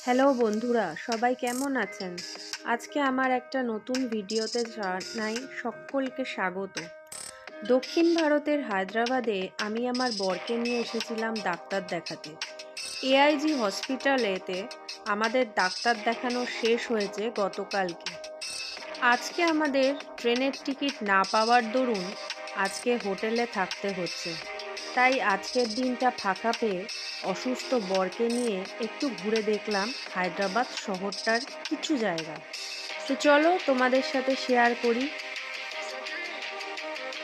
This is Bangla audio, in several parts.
হ্যালো বন্ধুরা, সবাই কেমন আছেন? আজকে আমার একটা নতুন ভিডিওতে জানাই সকলকে স্বাগত। দক্ষিণ ভারতের হায়দ্রাবাদে আমি আমার বরকে নিয়ে এসেছিলাম ডাক্তার দেখাতে। এআইজি হসপিটালেতে আমাদের ডাক্তার দেখানো শেষ হয়েছে গতকালকে। আজকে আমাদের ট্রেনের টিকিট না পাওয়ার দরুন আজকে হোটেলে থাকতে হচ্ছে। তাই আজকের দিনটা ফাঁকা পেয়ে অসুস্থ বরকে নিয়ে একটু ঘুরে দেখলাম হায়দ্রাবাদ শহরটার কিছু জায়গা। তো চলো তোমাদের সাথে শেয়ার করি।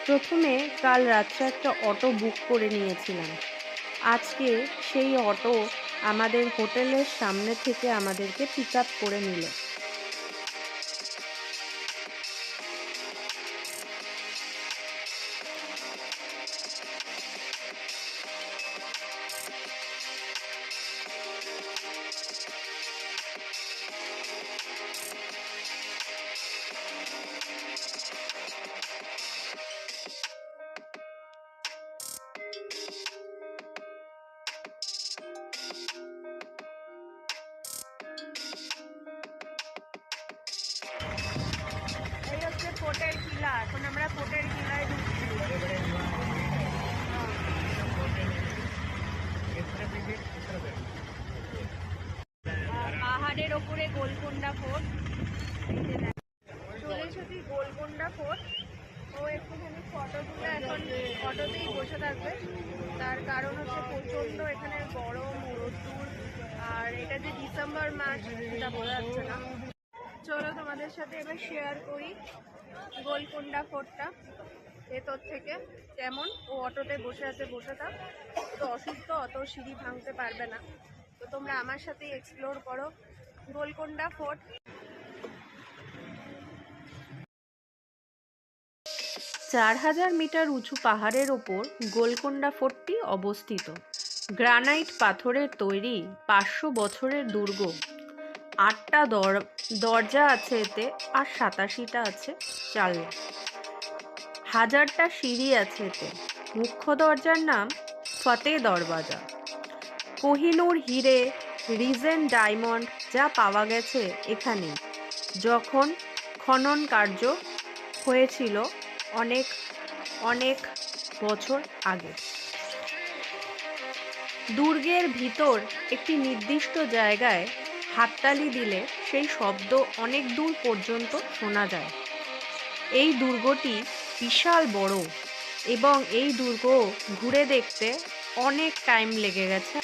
প্রথমে কাল রাত্রে একটা অটো বুক করে নিয়েছিলাম। আজকে সেই অটো আমাদের হোটেলের সামনে থেকে আমাদেরকে পিক আপ করে নিল। এই হচ্ছে কোটের কিলা। এখন আমরা কোটের কিলায় ঢুকছি। পাহাড়ের ওপরে গোলকোন্ডা ফোর্ট। চলে এসেছি গোলকোন্ডা ফোর্ট। ও একটুখানি ফটো তুলে এখন অটোতেই বসে থাকবে। তার কারণ হচ্ছে প্রচণ্ড এখানে গরম, রোদ্দুর, আর এটা যে ডিসেম্বর মাস সেটা বোঝা যাচ্ছে না। চলো তোমাদের সাথে এবার শেয়ার করি গোলকোন্ডা ফোর্টটা ভেতর থেকে কেমন। ও অটোতে বসে আছে, বসে থাক। তো অসুস্থ, অত সিঁড়ি ভাঙতে পারবে না। তো তোমরা আমার সাথেই এক্সপ্লোর করো গোলকোন্ডা ফোর্ট। 4000 মিটার উঁচু পাহাড়ের ওপর গোলকোন্ডা ফোর্টটি অবস্থিত। গ্রানাইট পাথরের তৈরি 500 বছরের দুর্গ। 8টা দরজা আছে এতে, আর 87টা আছে জানলা। 1000টা সিঁড়ি আছে এতে। মুখ্য দরজার নাম ফতেহ দরওয়াজা। কোহিনূর হিরে, রিজেন্ট ডায়মন্ড যা পাওয়া গেছে এখানে যখন খনন কার্য হয়েছিল অনেক অনেক বছর আগে। দুর্গের ভিতর একটি নির্দিষ্ট জায়গায় হাততালি দিলে সেই শব্দ অনেক দূর পর্যন্ত শোনা যায়। এই দুর্গটি বিশাল বড় এবং এই দুর্গ ঘুরে দেখতে অনেক টাইম লেগে গেছে।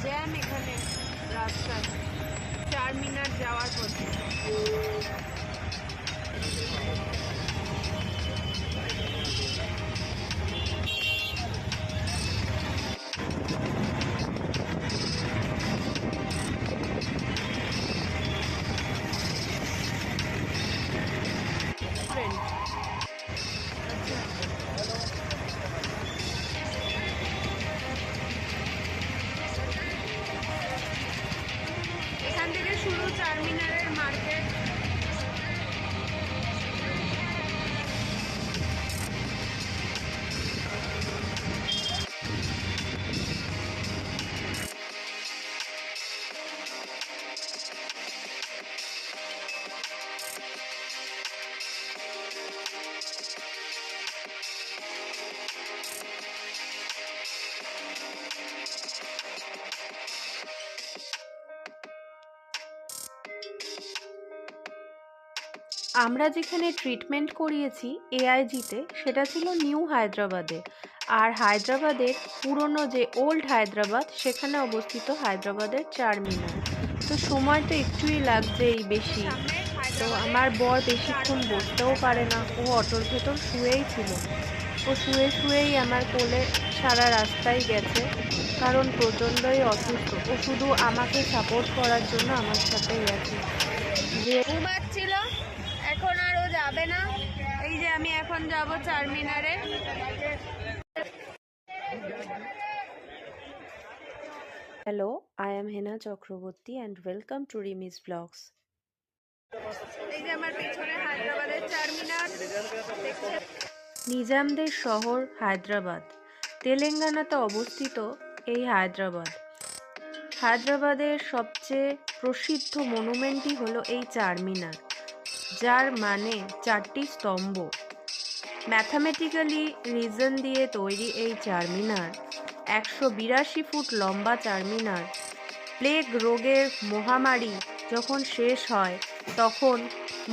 জ্যাম এখানে রাস্তায় চারমিনার যাওয়ার পথে। এখান থেকে শুরু চারমিনারের মার্কেট। আমরা যেখানে ট্রিটমেন্ট করিয়েছি এআইজিতে, সেটা ছিল নিউ হায়দ্রাবাদে। আর হায়দ্রাবাদের পুরনো যে ওল্ড হায়দ্রাবাদ, সেখানে অবস্থিত হায়দ্রাবাদের চারমিনার। তো সময় তো একটুই লাগছে এই বেশি। তো আমার বর বেশিক্ষণ বসতেও পারে না, ও অটোর ভেতর শুয়েই ছিল। ও শুয়ে শুয়েই আমার কোলে সারা রাস্তায় গেছে, কারণ প্রচণ্ডই অসুস্থ। ও শুধু আমাকে সাপোর্ট করার জন্য আমার সাথে গেছে। যে ঘুমাচ্ছিল, এখন আর ও যাবে না। এই যে আমি এখন যাব চারমিনারে। Hello, I am Hena Chakraborty and welcome to Rimi's blogs. এই যে আমার পেছনে হায়দ্রাবাদের চারমিনার। নিজামদের শহর হায়দ্রাবাদ, তেলেঙ্গানাতে অবস্থিত এই হায়দ্রাবাদ। হায়দ্রাবাদের সবচেয়ে প্রসিদ্ধ মনুমেন্টই হলো এই চারমিনার, যার মানে চারটি স্তম্ভ। ম্যাথামেটিক্যালি রিজন দিয়ে তৈরি এই চারমিনার 182 ফুট লম্বা চারমিনার। প্লেগ রোগের মহামারী যখন শেষ হয়, তখন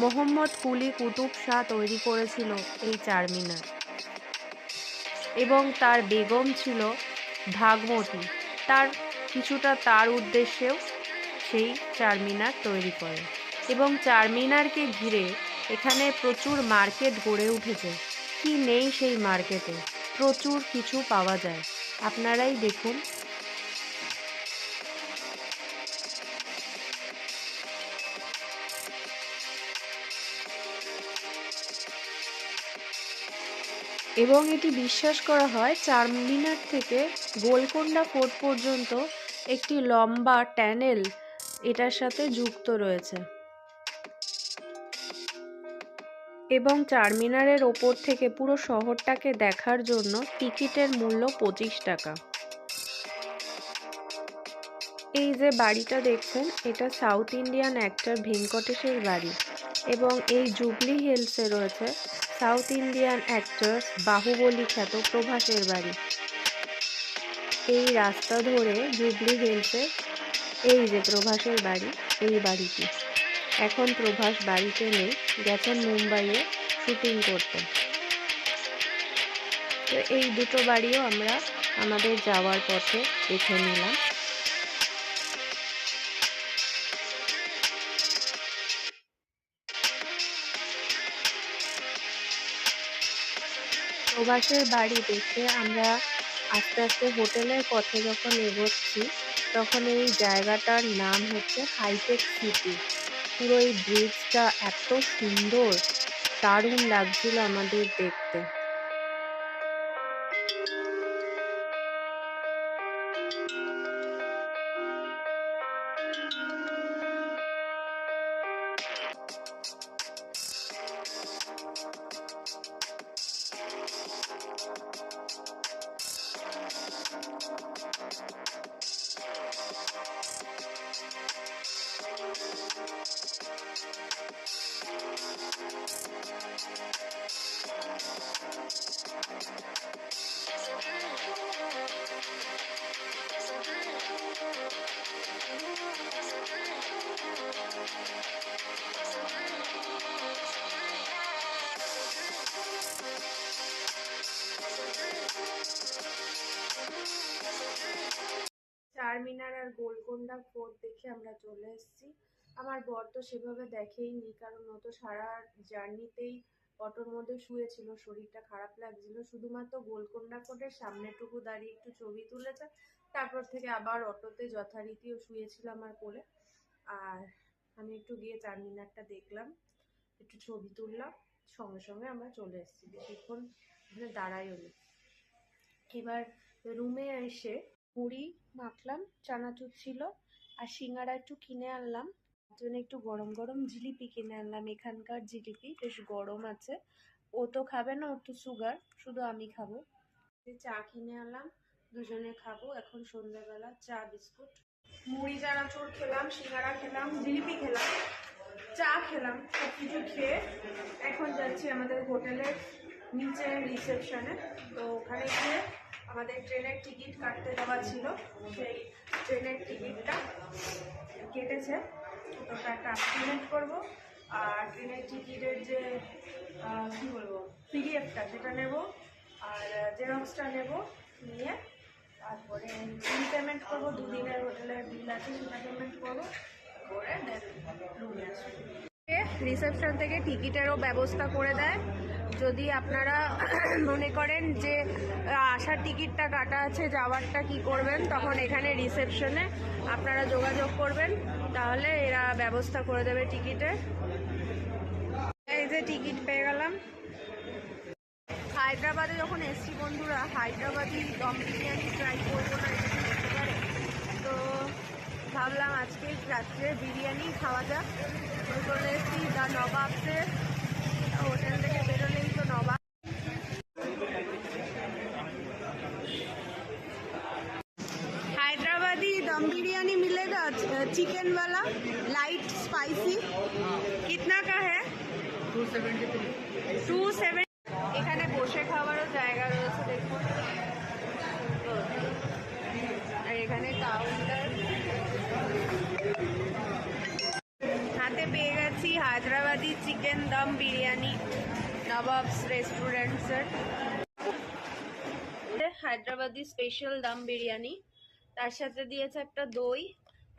মোহাম্মদ কুলি কুতুব শাহ তৈরি করেছিল এই চারমিনার, এবং তার বেগম ছিল ভাগমতী। তার উদ্দেশ্যেও সেই চারমিনার তৈরি করে। এবং চারমিনারকে ঘিরে এখানে প্রচুর মার্কেট গড়ে উঠেছে। কি নেই সেই মার্কেটে, প্রচুর কিছু পাওয়া যায়, আপনারাই দেখুন। এবং এটি বিশ্বাস করা হয় চারমিনার থেকে গোলকোন্ডা ফোর্ট পর্যন্ত একটি লম্বা টানেল এটার সাথে যুক্ত রয়েছে। এবং চারমিনারের ওপর থেকে পুরো শহরটাকে দেখার জন্য টিকিটের মূল্য 25 টাকা। এই যে বাড়িটা দেখছেন, এটা সাউথ ইন্ডিয়ান অ্যাক্টর ভেঙ্কটেশের বাড়ি। এবং এই জুবলি হিলসে রয়েছে সাউথ ইন্ডিয়ান অ্যাক্টর বাহুবলী খ্যাত প্রভাসের বাড়ি। এই রাস্তা ধরে জুবলি হিলসে এই যে প্রভাসের বাড়ি, এই বাড়িটি। এখন প্রভাস বাড়িতে নেই, গেছেন মুম্বাইয়ে শুটিং করতে। তো এই দুটো বাড়িও আমরা আমাদের যাওয়ার পথে দেখে নিলাম। প্রভাসের বাড়ি দেখে আমরা আস্তে আস্তে হোটেলের পথে যখন এগোচ্ছি, তখন এই জায়গাটার নাম হচ্ছে হাইটেক সিটি। পুরো এই ব্রিজটা এত সুন্দর, দারুণ লাগছিল আমাদের দেখতে। চারমিনার আর গোলকোন্ডা ফোর্ট দেখে আমরা চলে এসেছি। আমার বর তো সেভাবে দেখেইনি, কারণ ও তো সারা জার্নিতেই অটোর মধ্যে শুয়েছিল, শরীরটা খারাপ লাগছিল। শুধুমাত্র গোলকোন্ডা ফোর্টের সামনেটুকু দাঁড়িয়ে একটু ছবি তুলেছে, তারপর থেকে আবার অটোতে যথারীতি ও শুয়েছিল আমার কোলে। আর আমি একটু গিয়ে চারমিনারটা দেখলাম, একটু ছবি তুললাম, সঙ্গে সঙ্গে আমরা চলে এসেছি, বেশিক্ষণ ওখানে দাঁড়াইও নি। এবার রুমে এসে মুড়ি মাখলাম, চানাচুর ছিল, আর সিঙ্গারা একটু কিনে আনলাম। তার জন্য একটু গরম গরম জিলিপি কিনে আনলাম। এখানকার জিলিপি বেশ গরম আছে। ও তো খাবে না, ওর তো সুগার, শুধু আমি খাবো। চা কিনে আনলাম, দুজনে খাবো। এখন সন্ধ্যাবেলা চা বিস্কুট, মুড়ি চানাচুর খেলাম, সিঙ্গারা খেলাম, জিলিপি খেলাম, চা খেলাম, সব কিছু খেয়ে এখন যাচ্ছি আমাদের হোটেলের নিচে রিসেপশনে। তো ওখানে গিয়ে আমাদের ট্রেনের টিকিট কাটতে দেওয়া ছিল, সেই ট্রেনের টিকিটটা কেটেছে, তো একটা পেমেন্ট করবো। আর ট্রেনের টিকিটের যে কী বলবো পিডিএফটা সেটা নেব, আর জেরক্সটা নেব, নিয়ে তারপরে বিল পেমেন্ট করবো। দুদিনের হোটেলের বিল আছে, সেটা পেমেন্ট করবো, করে দেন রুমে আসবো। রিসেপশন থেকে টিকিটেরও ব্যবস্থা করে দেয়। যদি আপনারা মনে করেন যে আসার টিকিটটা কাটা আছে, যাওয়ারটা কি করবেন, তখন এখানে রিসেপশনে আপনারা যোগাযোগ করবেন, তাহলে এরা ব্যবস্থা করে দেবে টিকিটের। এই যে টিকিট পেয়ে গেলাম। হায়দ্রাবাদে যখন এসছি বন্ধুরা, হায়দ্রাবাদি দম বিরিয়ানি ট্রাই করবো না, এটা কি হতে পারে? তো ভাবলাম আজকে রাত্রে বিরিয়ানি খাওয়া যাক। চলে এসেছি দ্য নবাবসে, হোটেল থেকে বেরোলেই তো নবাব। हैदराबादी दम बिरयानी मिलेगा चिकन वाला, लाइट स्पाइसी, कितना का है? 270। এখানে বসে খাওয়ারও জায়গা রয়েছে, দেখুন। আর এখানে কাউন্টার, হাতে পেয়ে গেছি হায়দ্রাবাদি চিকেন দম বিরিয়ানি নবাবস রেস্টুরেন্টসের। হায়দ্রাবাদি স্পেশাল দম বিরিয়ানি, তার সাথে দিয়েছে একটা দই,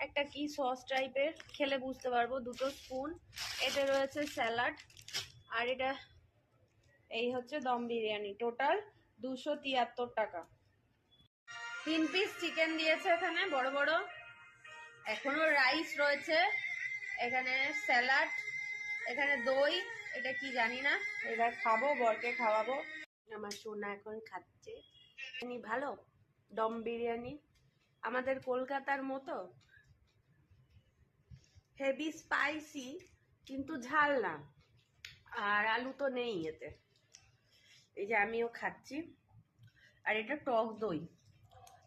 একটা কি সস টাইপের, খেলে বুঝতে পারবো, দুটো স্পুন। এতে রয়েছে স্যালাড, আর এটা এই হচ্ছে দম বিরিয়ানি। টোটাল 273 টাকা। 3 পিস চিকেন দিয়েছে এখানে বড় বড়, এখনো রাইস রয়েছে, এখানে স্যালাড, এখানে দই, এটা কি জানি না, এবার খাবো, বরকে খাওয়াবো। আমার সোনা এখন খাচ্ছে। ভালো দম বিরিয়ানি, আমাদের কলকাতার মতো হেভি স্পাইসি, কিন্তু ঝাল না, আর আলু তো নেই এতে। এই যে আমিও খাচ্ছি, আর এটা টক দই,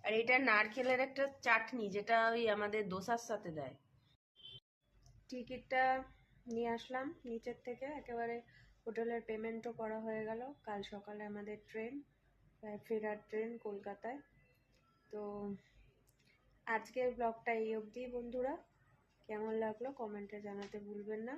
আর এটা নারকেলের একটা চাটনি, যেটা ওই আমাদের দোসার সাথে দেয়। টিকিটটা নিয়ে আসলাম নিচের থেকে, একেবারে হোটেলের পেমেন্টও করা হয়ে গেল। কাল সকালে আমাদের ট্রেন, ফেরার ট্রেন কলকাতায়। তো আজকের ব্লগটা এই অবধি বন্ধুরা, কেমন লাগলো কমেন্টে জানাতে ভুলবেন না।